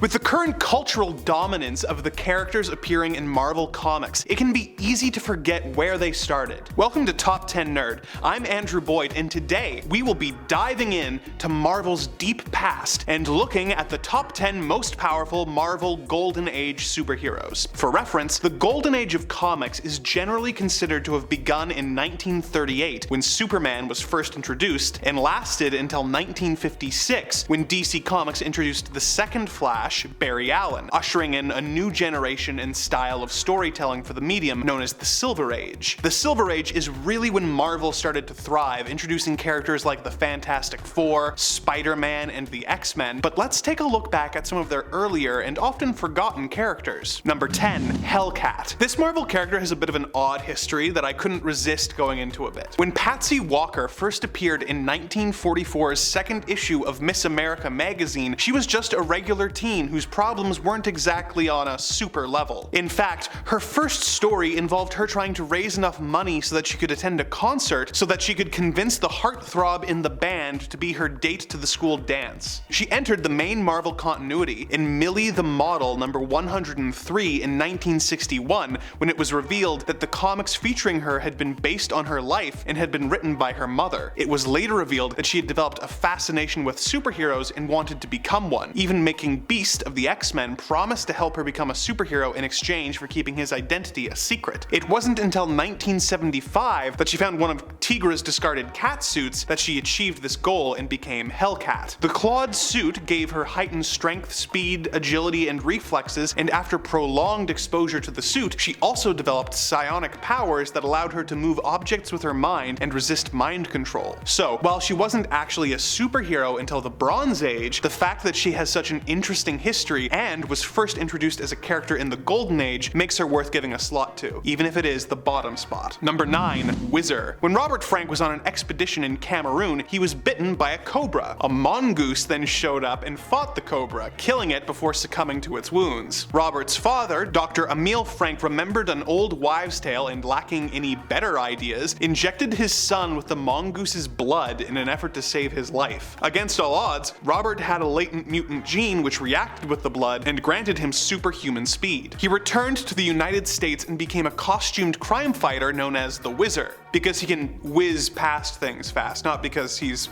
With the current cultural dominance of the characters appearing in Marvel Comics, it can be easy to forget where they started. Welcome to Top 10 Nerd. I'm Andrew Boyd, and today we will be diving in to Marvel's deep past and looking at the top 10 most powerful Marvel Golden Age superheroes. For reference, the Golden Age of comics is generally considered to have begun in 1938 when Superman was first introduced and lasted until 1956 when DC Comics introduced the second Flash, Barry Allen, ushering in a new generation and style of storytelling for the medium known as the Silver Age. The Silver Age is really when Marvel started to thrive, introducing characters like the Fantastic Four, Spider-Man, and the X-Men, but let's take a look back at some of their earlier and often forgotten characters. Number 10. Hellcat. This Marvel character has a bit of an odd history that I couldn't resist going into a bit. When Patsy Walker first appeared in 1944's second issue of Miss America magazine, she was just a regular teen whose problems weren't exactly on a super level. In fact, her first story involved her trying to raise enough money so that she could attend a concert so that she could convince the heartthrob in the band to be her date to the school dance. She entered the main Marvel continuity in Millie the Model number 103 in 1961 when it was revealed that the comics featuring her had been based on her life and had been written by her mother. It was later revealed that she had developed a fascination with superheroes and wanted to become one, even making Beast of the X-Men promised to help her become a superhero in exchange for keeping his identity a secret. It wasn't until 1975 that she found one of Tigra's discarded cat suits that she achieved this goal and became Hellcat. The clawed suit gave her heightened strength, speed, agility, and reflexes, and after prolonged exposure to the suit, she also developed psionic powers that allowed her to move objects with her mind and resist mind control. So, while she wasn't actually a superhero until the Bronze Age, the fact that she has such an interesting history and was first introduced as a character in the Golden Age makes her worth giving a slot to, even if it is the bottom spot. Number 9. Whizzer. When Robert Frank was on an expedition in Cameroon, he was bitten by a cobra. A mongoose then showed up and fought the cobra, killing it before succumbing to its wounds. Robert's father, Dr. Emil Frank, remembered an old wives' tale and lacking any better ideas, injected his son with the mongoose's blood in an effort to save his life. Against all odds, Robert had a latent mutant gene which reacted with the blood and granted him superhuman speed. He returned to the United States and became a costumed crime fighter known as the Whizzer, because he can whiz past things fast, not because he's...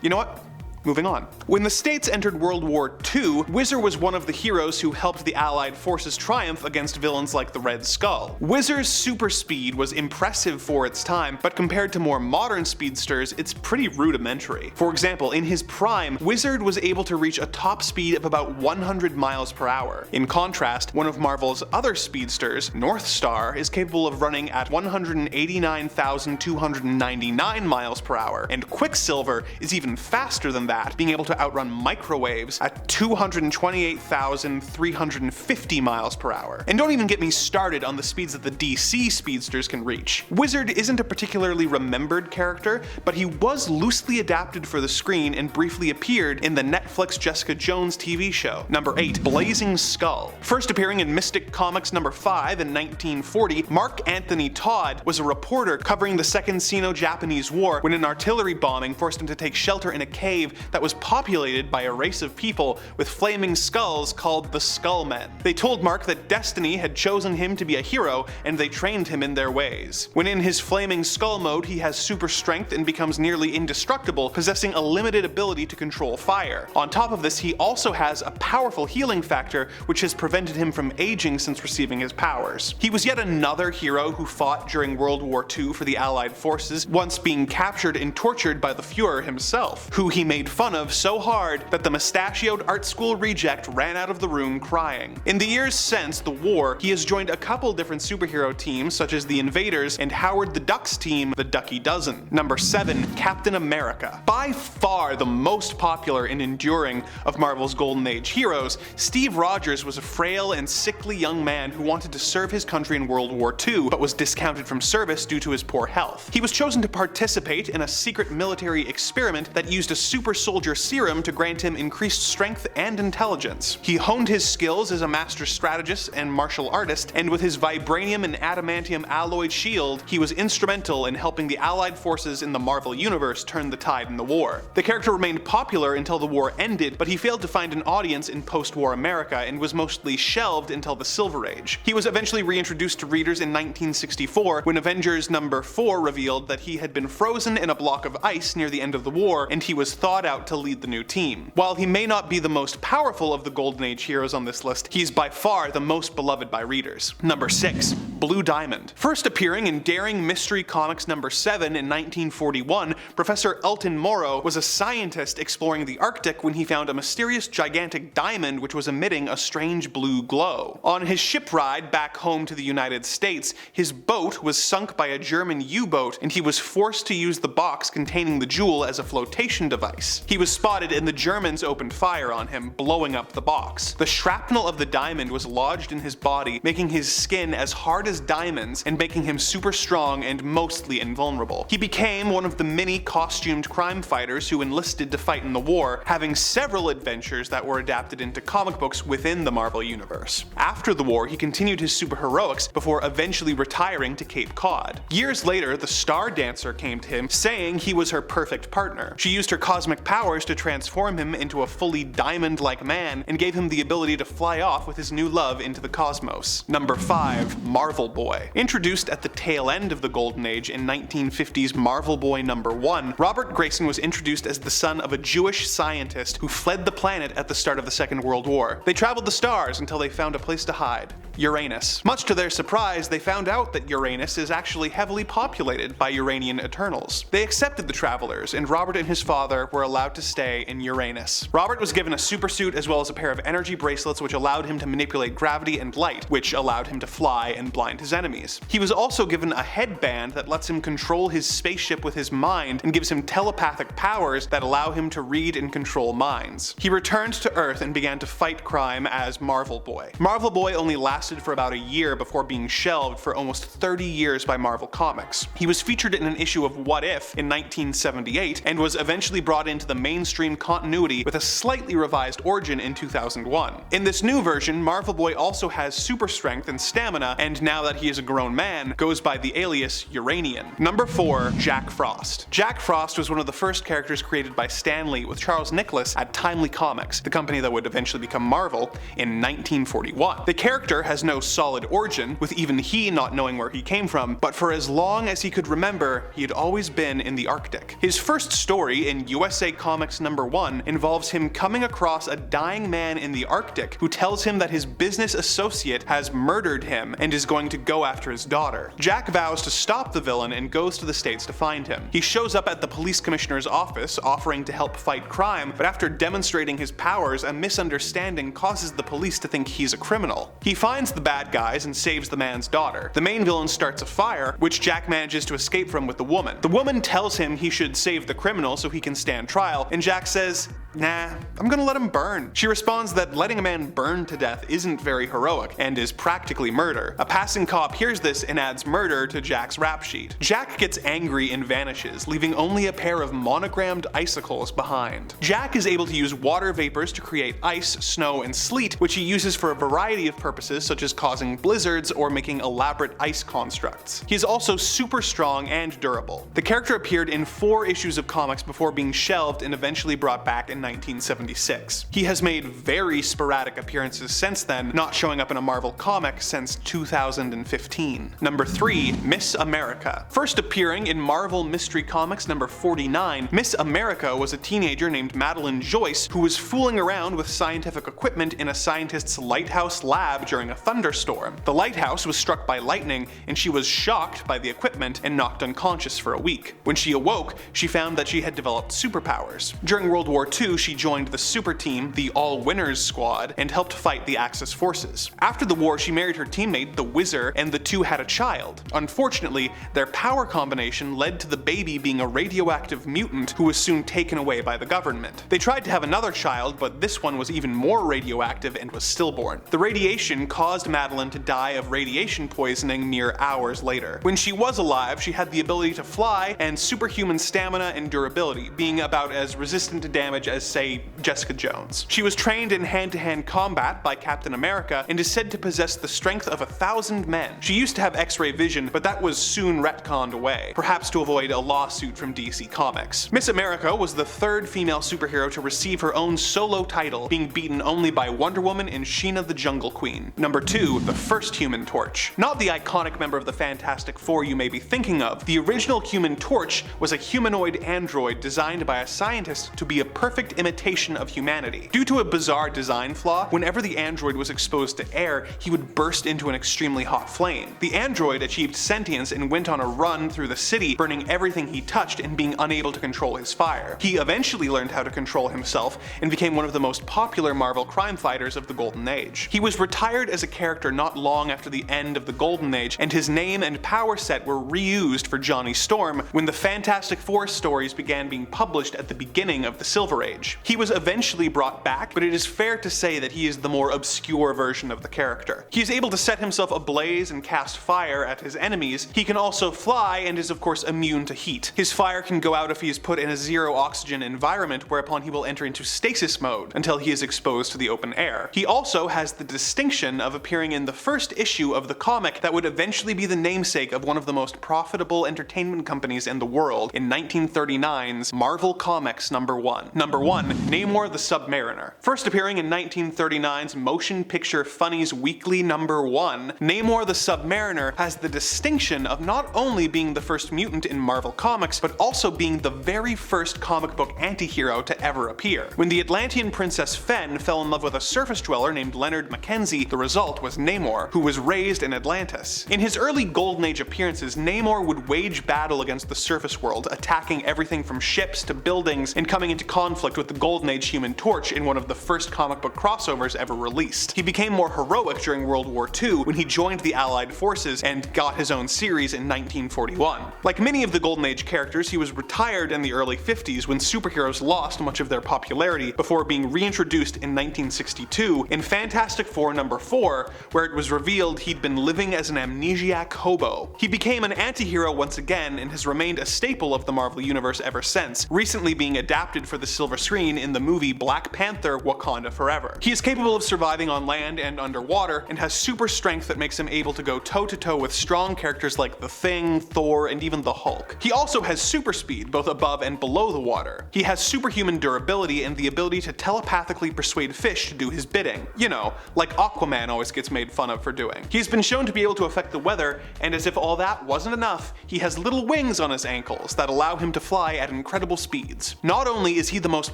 You know what? Moving on. When the States entered World War II, Whizzer was one of the heroes who helped the Allied forces triumph against villains like the Red Skull. Whizzer's super speed was impressive for its time, but compared to more modern speedsters, it's pretty rudimentary. For example, in his prime, Whizzer was able to reach a top speed of about 100 miles per hour. In contrast, one of Marvel's other speedsters, North Star, is capable of running at 189,299 miles per hour, and Quicksilver is even faster than that, being able to outrun microwaves at 228,350 miles per hour. And don't even get me started on the speeds that the DC speedsters can reach. Whizzer isn't a particularly remembered character, but he was loosely adapted for the screen and briefly appeared in the Netflix Jessica Jones TV show. Number 8. Blazing Skull. First appearing in Mystic Comics number 5 in 1940, Mark Anthony Todd was a reporter covering the Second Sino-Japanese War when an artillery bombing forced him to take shelter in a cave that was populated by a race of people with flaming skulls called the Skullmen. They told Mark that destiny had chosen him to be a hero, and they trained him in their ways. When in his flaming skull mode, he has super strength and becomes nearly indestructible, possessing a limited ability to control fire. On top of this, he also has a powerful healing factor, which has prevented him from aging since receiving his powers. He was yet another hero who fought during World War II for the Allied forces, once being captured and tortured by the Fuhrer himself, who he made fun of so hard that the mustachioed art school reject ran out of the room crying. In the years since the war, he has joined a couple different superhero teams such as the Invaders and Howard the Duck's team, the Ducky Dozen. Number 7. Captain America. By far the most popular and enduring of Marvel's Golden Age heroes, Steve Rogers was a frail and sickly young man who wanted to serve his country in World War II, but was discounted from service due to his poor health. He was chosen to participate in a secret military experiment that used a super soldier serum to grant him increased strength and intelligence. He honed his skills as a master strategist and martial artist, and with his vibranium and adamantium alloyed shield, he was instrumental in helping the Allied forces in the Marvel Universe turn the tide in the war. The character remained popular until the war ended, but he failed to find an audience in post-war America and was mostly shelved until the Silver Age. He was eventually reintroduced to readers in 1964 when Avengers number 4 revealed that he had been frozen in a block of ice near the end of the war, and he was thawed out to lead the new team. While he may not be the most powerful of the Golden Age heroes on this list, he's by far the most beloved by readers. Number 6. Blue Diamond. First appearing in Daring Mystery Comics number 7 in 1941, Professor Elton Morrow was a scientist exploring the Arctic when he found a mysterious gigantic diamond which was emitting a strange blue glow. On his ship ride back home to the United States, his boat was sunk by a German U-boat and he was forced to use the box containing the jewel as a flotation device. He was spotted and the Germans opened fire on him, blowing up the box. The shrapnel of the diamond was lodged in his body, making his skin as hard as diamonds and making him super strong and mostly invulnerable. He became one of the many costumed crime fighters who enlisted to fight in the war, having several adventures that were adapted into comic books within the Marvel Universe. After the war, he continued his superheroics before eventually retiring to Cape Cod. Years later, the Star Dancer came to him, saying he was her perfect partner. She used her cosmic powers to transform him into a fully diamond-like man and gave him the ability to fly off with his new love into the cosmos. Number 5. Marvel Boy. Introduced at the tail end of the Golden Age in 1950's Marvel Boy number 1, Robert Grayson was introduced as the son of a Jewish scientist who fled the planet at the start of the Second World War. They traveled the stars until they found a place to hide: Uranus. Much to their surprise, they found out that Uranus is actually heavily populated by Uranian Eternals. They accepted the travelers, and Robert and his father were allowed to stay in Uranus. Robert was given a supersuit as well as a pair of energy bracelets which allowed him to manipulate gravity and light, which allowed him to fly and blind his enemies. He was also given a headband that lets him control his spaceship with his mind and gives him telepathic powers that allow him to read and control minds. He returned to Earth and began to fight crime as Marvel Boy. Marvel Boy only lasted for about a year before being shelved for almost 30 years by Marvel Comics. He was featured in an issue of What If in 1978 and was eventually brought into the mainstream continuity with a slightly revised origin in 2001. In this new version, Marvel Boy also has super strength and stamina, and now that he is a grown man, goes by the alias Uranian. Number 4. Jack Frost. Jack Frost was one of the first characters created by Stan Lee with Charles Nicholas at Timely Comics, the company that would eventually become Marvel, in 1941. The character has no solid origin, with even he not knowing where he came from, but for as long as he could remember, he had always been in the Arctic. His first story in USA Comics number 1 involves him coming across a dying man in the Arctic who tells him that his business associate has murdered him and is going to go after his daughter. Jack vows to stop the villain and goes to the States to find him. He shows up at the police commissioner's office offering to help fight crime, but after demonstrating his powers, a misunderstanding causes the police to think he's a criminal. He finds the bad guys and saves the man's daughter. The main villain starts a fire, which Jack manages to escape from with the woman. The woman tells him he should save the criminal so he can stand trial, and Jack says, "Nah, I'm gonna let him burn." She responds that letting a man burn to death isn't very heroic and is practically murder. A passing cop hears this and adds murder to Jack's rap sheet. Jack gets angry and vanishes, leaving only a pair of monogrammed icicles behind. Jack is able to use water vapors to create ice, snow, and sleet, which he uses for a variety of purposes such as causing blizzards or making elaborate ice constructs. He is also super strong and durable. The character appeared in 4 issues of comics before being shelved and eventually brought back in 1976. He has made very sporadic appearances since then, not showing up in a Marvel comic since 2015. Number 3. Miss America. First appearing in Marvel Mystery Comics number 49, Miss America was a teenager named Madeline Joyce who was fooling around with scientific equipment in a scientist's lighthouse lab during a thunderstorm. The lighthouse was struck by lightning and she was shocked by the equipment and knocked unconscious for a week. When she awoke, she found that she had developed superpowers. During World War II, 2, she joined the super team, the All-Winners Squad, and helped fight the Axis forces. After the war, she married her teammate, the Whizzer, and the two had a child. Unfortunately, their power combination led to the baby being a radioactive mutant who was soon taken away by the government. They tried to have another child, but this one was even more radioactive and was stillborn. The radiation caused Madeline to die of radiation poisoning mere hours later. When she was alive, she had the ability to fly and superhuman stamina and durability, being about as resistant to damage as, say, Jessica Jones. She was trained in hand-to-hand combat by Captain America and is said to possess the strength of 1,000 men. She used to have X-ray vision, but that was soon retconned away, perhaps to avoid a lawsuit from DC Comics. Miss America was the third female superhero to receive her own solo title, being beaten only by Wonder Woman and Sheena the Jungle Queen. Number 2, the first Human Torch. Not the iconic member of the Fantastic Four you may be thinking of. The original Human Torch was a humanoid android designed by a scientist to be a perfect imitation of humanity. Due to a bizarre design flaw, whenever the android was exposed to air, he would burst into an extremely hot flame. The android achieved sentience and went on a run through the city, burning everything he touched and being unable to control his fire. He eventually learned how to control himself and became one of the most popular Marvel crime fighters of the Golden Age. He was retired as a character not long after the end of the Golden Age, and his name and power set were reused for Johnny Storm when the Fantastic Four stories began being published at the beginning of the Silver Age. He was eventually brought back, but it is fair to say that he is the more obscure version of the character. He is able to set himself ablaze and cast fire at his enemies. He can also fly and is of course immune to heat. His fire can go out if he is put in a zero oxygen environment, whereupon he will enter into stasis mode until he is exposed to the open air. He also has the distinction of appearing in the first issue of the comic that would eventually be the namesake of one of the most profitable entertainment companies in the world in 1939's Marvel Comics number 1. Number 1, Namor the Submariner. First appearing in 1939's Motion Picture Funnies Weekly number 1, Namor the Submariner has the distinction of not only being the first mutant in Marvel Comics, but also being the very first comic book anti-hero to ever appear. When the Atlantean princess Fen fell in love with a surface dweller named Leonard Mackenzie, the result was Namor, who was raised in Atlantis. In his early Golden Age appearances, Namor would wage battle against the surface world, attacking everything from ships to buildings and coming into conflict with the Golden Age Human Torch in one of the first comic book crossovers ever released. He became more heroic during World War II when he joined the Allied forces and got his own series in 1941. Like many of the Golden Age characters, he was retired in the early 50s when superheroes lost much of their popularity before being reintroduced in 1962 in Fantastic Four number 4, where it was revealed he'd been living as an amnesiac hobo. He became an anti-hero once again and has remained a staple of the Marvel Universe ever since, recently being adapted for the silver screen in the movie Black Panther: Wakanda Forever. He is capable of surviving on land and underwater, and has super strength that makes him able to go toe-to-toe with strong characters like the Thing, Thor, and even the Hulk. He also has super speed, both above and below the water. He has superhuman durability and the ability to telepathically persuade fish to do his bidding. You know, like Aquaman always gets made fun of for doing. He's been shown to be able to affect the weather, and as if all that wasn't enough, he has little wings on his ankles that allow him to fly at incredible speeds. Not only is he the most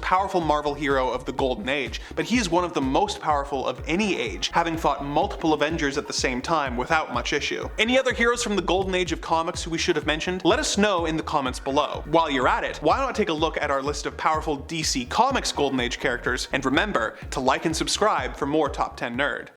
powerful Marvel hero of the Golden Age, but he is one of the most powerful of any age, having fought multiple Avengers at the same time without much issue. Any other heroes from the Golden Age of comics who we should have mentioned? Let us know in the comments below. While you're at it, why not take a look at our list of powerful DC Comics Golden Age characters, and remember to like and subscribe for more Top 10 Nerd.